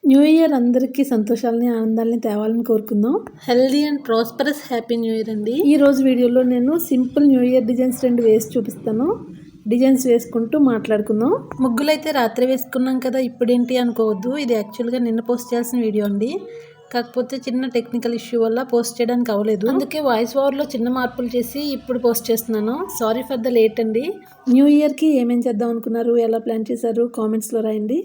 New year అందరికీ సంతోషాలని ఆనందాలని తేవాలని కోరుకుందాం. Healthy and prosperous happy new year అండి. ఈ రోజు వీడియోలో నేను సింపుల్ న్యూ ఇయర్ డిజైన్స్ 2 వేసి చూపిస్తాను. డిజైన్స్ వేసుకుంటూ మాట్లాడుకుందాం. ముగ్గులు అయితే రాత్రి వేసుకున్నాం కదా, ఇప్పుడేంటి అనుకోవద్దు. ఇది యాక్చువల్గా నిన్న పోస్ట్ చేయాల్సిన వీడియో అండి. కాకపోతే చిన్న టెక్నికల్ ఇష్యూ వల్ల పోస్ట్ చేయడానికి అవ్వలేదు. అందుకే వాయిస్ ఓవర్లో చిన్న మార్పులు చేసి ఇప్పుడు పోస్ట్ చేస్తున్నాను. సారీ ఫర్ ద లేట్ అండి. న్యూ ఇయర్కి ఏమేం చేద్దాం అనుకున్నారు, ఎలా ప్లాన్ చేశారు కామెంట్స్లో రాయండి.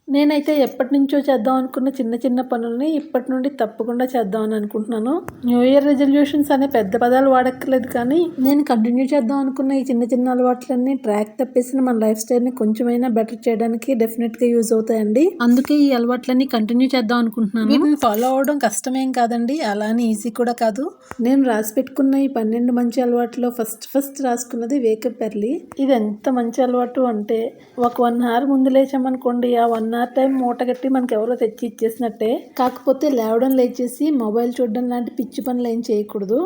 నేనైతే ఎప్పటి నుంచో చేద్దాం అనుకున్న చిన్న చిన్న పనుల్ని ఇప్పటి నుండి తప్పకుండా చేద్దామని అనుకుంటున్నాను. న్యూ ఇయర్ రెజల్యూషన్స్ అనే పెద్ద పదాలు వాడక్కర్లేదు, కానీ నేను కంటిన్యూ చేద్దాం అనుకున్న ఈ చిన్న చిన్న అలవాట్లన్నీ ట్రాక్ తప్పేసిన మన లైఫ్ స్టైల్ని కొంచెమైనా బెటర్ చేయడానికి డెఫినెట్గా యూజ్ అవుతాయండి. అందుకే ఈ అలవాట్లన్నీ కంటిన్యూ చేద్దాం అనుకుంటున్నాను. వీటిని ఫాలో అవడం కష్టమేం కాదండి, అలానే ఈజీ కూడా కాదు. నేను రాసి పెట్టుకున్న ఈ 12 మంచి అలవాట్లో ఫస్ట్ రాసుకున్నది వేకప్ ఎర్లీ. ఇది ఎంత మంచి అలవాటు అంటే, ఒక 1 hour ముందు లేచామనుకోండి, ఆ 1 hour టైం మూట కట్టి మనకి ఎవరో తెచ్చి ఇచ్చేసినట్టే. కాకపోతే లేవడం లేచేసి మొబైల్ చూడడం లాంటి పిచ్చి పనులు ఏం చేయకూడదు.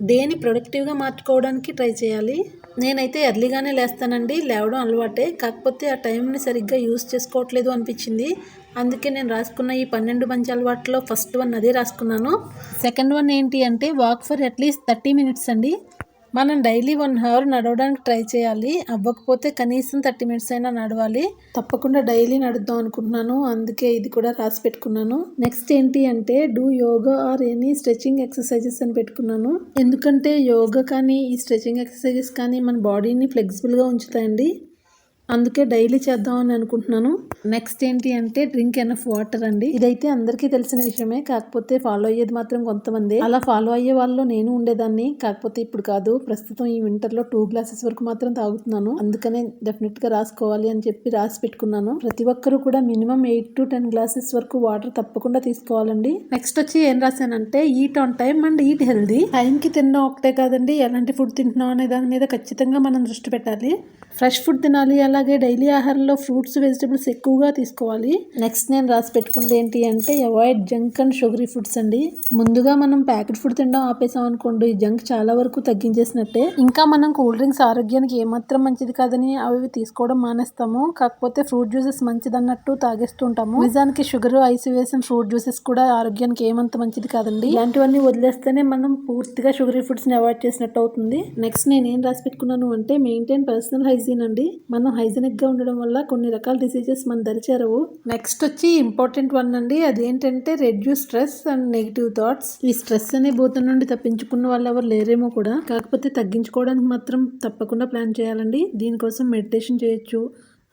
డేని ప్రొడక్టివ్గా మార్చుకోవడానికి ట్రై చేయాలి. నేనైతే ఎర్లీగానే లేస్తానండి, లేవడం అలవాటే. కాకపోతే ఆ టైంని సరిగ్గా యూజ్ చేసుకోవట్లేదు అనిపించింది. అందుకే నేను రాసుకున్న ఈ 12 మంచి అలవాట్లో ఫస్ట్ వన్ అదే రాసుకున్నాను. సెకండ్ వన్ ఏంటి అంటే, వాక్ ఫర్ అట్లీస్ట్ 30 minutes అండి. మనం డైలీ 1 hour నడవడానికి ట్రై చేయాలి. అవ్వకపోతే కనీసం 30 minutes అయినా నడవాలి. తప్పకుండా డైలీ నడుద్దాం అనుకుంటున్నాను, అందుకే ఇది కూడా రాసి పెట్టుకున్నాను. నెక్స్ట్ ఏంటి అంటే, do yoga or any stretching exercises అని పెట్టుకున్నాను. ఎందుకంటే యోగా కానీ ఈ స్ట్రెచింగ్ ఎక్సర్సైజెస్ కానీ మన బాడీని ఫ్లెక్సిబుల్గా ఉంచుతాయండి. అందుకే డైలీ చేద్దామని అనుకుంటున్నాను. నెక్స్ట్ ఏంటి అంటే, డ్రింక్ ఎనఫ్ వాటర్ అండి. ఇదైతే అందరికీ తెలిసిన విషయమే, కాకపోతే ఫాలో అయ్యేది మాత్రం కొంతమంది. అలా ఫాలో అయ్యే వాళ్ళు నేను ఉండేదాన్ని, కాకపోతే ఇప్పుడు కాదు. ప్రస్తుతం ఈ వింటర్లో 2 glasses వరకు మాత్రం తాగుతున్నాను. అందుకనే డెఫినెట్గా రాసుకోవాలి అని చెప్పి రాసి పెట్టుకున్నాను. ప్రతి ఒక్కరూ కూడా మినిమం 8 to 10 glasses వరకు వాటర్ తప్పకుండా తీసుకోవాలండి. నెక్స్ట్ వచ్చి ఏం రాశానంటే, eat on time and eat healthy. టైంకి తినడం ఒకటే కాదండి, ఎలాంటి ఫుడ్ తింటున్నాం అనే దాని మీద ఖచ్చితంగా మనం దృష్టి పెట్టాలి. ఫ్రెష్ ఫుడ్ తినాలి, అలాగే డైలీ ఆహారంలో ఫ్రూట్స్ వెజిటబుల్స్ ఎక్కువగా తీసుకోవాలి. నెక్స్ట్ నేను రాసి పెట్టుకుంది ఏంటి అంటే, avoid junk and sugary foods అండి. ముందుగా మనం ప్యాకెట్ ఫుడ్ తినడం ఆపేసాం అనుకోండి, జంక్ చాలా వరకు తగ్గించేసినట్టే. ఇంకా మనం కూల్ డ్రింక్స్ ఆరోగ్యానికి ఏమాత్రం మంచిది కాదని అవి తీసుకోవడం మానేస్తాము. కాకపోతే ఫ్రూట్ జ్యూసెస్ మంచిదన్నట్టు తాగేస్తుంటాము. నిజానికి షుగర్, ఐస్ వేసిన ఫ్రూట్ జ్యూసెస్ కూడా ఆరోగ్యానికి ఏమంత మంచిది కాదండి. ఇలాంటివన్నీ వదిలేస్తేనే మనం పూర్తిగా షుగరీ ఫుడ్స్ ని అవాయిడ్ చేసినట్టు అవుతుంది. నెక్స్ట్ నేను ఏం రాసి పెట్టుకున్నాను అంటే, మెయింటైన్ పర్సనల్ హైజీన్ అండి. మనం హైజీనిక్ గా ఉండడం వల్ల కొన్ని రకాల డిసీజెస్ మన దరిచేరవు. నెక్స్ట్ వచ్చి ఇంపార్టెంట్ వన్ అండి, అదేంటంటే reduce stress and negative thoughts. ఈ స్ట్రెస్ అనే భూతం నుండి తప్పించుకున్న వాళ్ళు ఎవరు లేరేమో కూడా, కాకపోతే తగ్గించుకోవడానికి మాత్రం తప్పకుండా ప్లాన్ చేయాలండి. దీనికోసం మెడిటేషన్ చేయొచ్చు,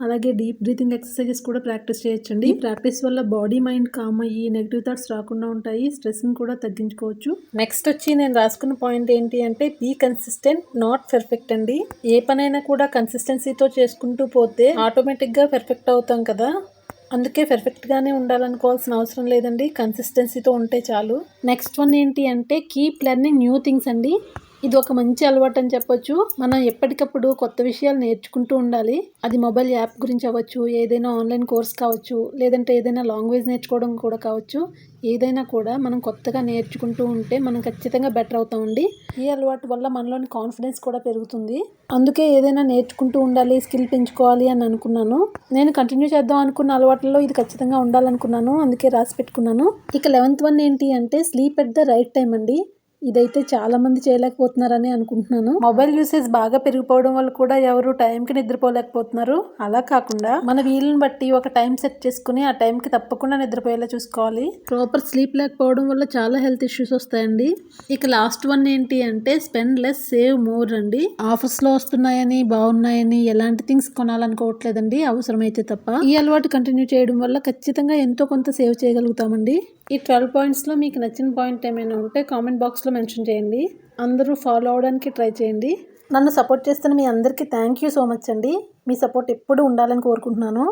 అలాగే డీప్ బ్రీతింగ్ ఎక్సర్సైజెస్ కూడా ప్రాక్టీస్ చేయొచ్చండి. ఈ ప్రాక్టీస్ వల్ల బాడీ మైండ్ కామ్ అయ్యి నెగిటివ్ థాట్స్ రాకుండా ఉంటాయి. స్ట్రెస్ని కూడా తగ్గించుకోవచ్చు. నెక్స్ట్ వచ్చి నేను రాసుకున్న పాయింట్ ఏంటి అంటే, బీ కన్సిస్టెంట్ నాట్ పర్ఫెక్ట్ అండి. ఏ పనైనా కూడా కన్సిస్టెన్సీతో చేసుకుంటూ పోతే ఆటోమేటిక్గా పర్ఫెక్ట్ అవుతాం కదా. అందుకే పర్ఫెక్ట్గానే ఉండాలనుకోవాల్సిన అవసరం లేదండి, కన్సిస్టెన్సీతో ఉంటే చాలు. నెక్స్ట్ వన్ ఏంటి అంటే, కీప్ లెర్నింగ్ న్యూ థింగ్స్ అండి. ఇది ఒక మంచి అలవాటు అని చెప్పొచ్చు. మనం ఎప్పటికప్పుడు కొత్త విషయాలు నేర్చుకుంటూ ఉండాలి. అది మొబైల్ యాప్ గురించి అవ్వచ్చు, ఏదైనా ఆన్లైన్ కోర్స్ కావచ్చు, లేదంటే ఏదైనా లాంగ్వేజ్ నేర్చుకోవడం కూడా కావచ్చు. ఏదైనా కూడా మనం కొత్తగా నేర్చుకుంటూ ఉంటే మనం ఖచ్చితంగా బెటర్ అవుతామండి. ఈ అలవాటు వల్ల మనలోని కాన్ఫిడెన్స్ కూడా పెరుగుతుంది. అందుకే ఏదైనా నేర్చుకుంటూ ఉండాలి, స్కిల్ పెంచుకోవాలి అని అనుకున్నాను. నేను కంటిన్యూ చేద్దాం అనుకున్న అలవాట్లలో ఇది ఖచ్చితంగా ఉండాలనుకున్నాను, అందుకే రాసి పెట్టుకున్నాను. ఇక 11th వన్ ఏంటి అంటే, sleep at the right time అండి. ఇదైతే చాలా మంది చేయలేకపోతున్నారని అనుకుంటున్నాను. మొబైల్ యూసేజ్ బాగా పెరిగిపోవడం వల్ల కూడా ఎవరు టైంకి నిద్రపోలేకపోతున్నారు. అలా కాకుండా మన వీలుని బట్టి ఒక టైం సెట్ చేసుకుని ఆ టైంకి తప్పకుండా నిద్రపోయేలా చూసుకోవాలి. ప్రాపర్ స్లీప్ లేకపోవడం వల్ల చాలా హెల్త్ ఇష్యూస్ వస్తాయండి. ఇక లాస్ట్ వన్ ఏంటి అంటే, స్పెండ్ లెస్ సేవ్ మోర్ అండి. ఆఫర్స్లో వస్తున్నాయని, బాగున్నాయని ఎలాంటి థింగ్స్ కొనాలనుకోవట్లేదండి, అవసరమైతే తప్ప. ఈ అలవాటు కంటిన్యూ చేయడం వల్ల ఖచ్చితంగా ఎంతో కొంత సేవ్ చేయగలుగుతామండి. ఈ 12 పాయింట్స్లో మీకు నచ్చిన పాయింట్ ఏమైనా ఉంటే కామెంట్ బాక్స్లో మెన్షన్ చేయండి. అందరూ ఫాలో అవడానికి ట్రై చేయండి. నన్ను సపోర్ట్ చేస్తున్న మీ అందరికీ థ్యాంక్ యూ సో మచ్ అండి. మీ సపోర్ట్ ఎప్పుడూ ఉండాలని కోరుకుంటున్నాను.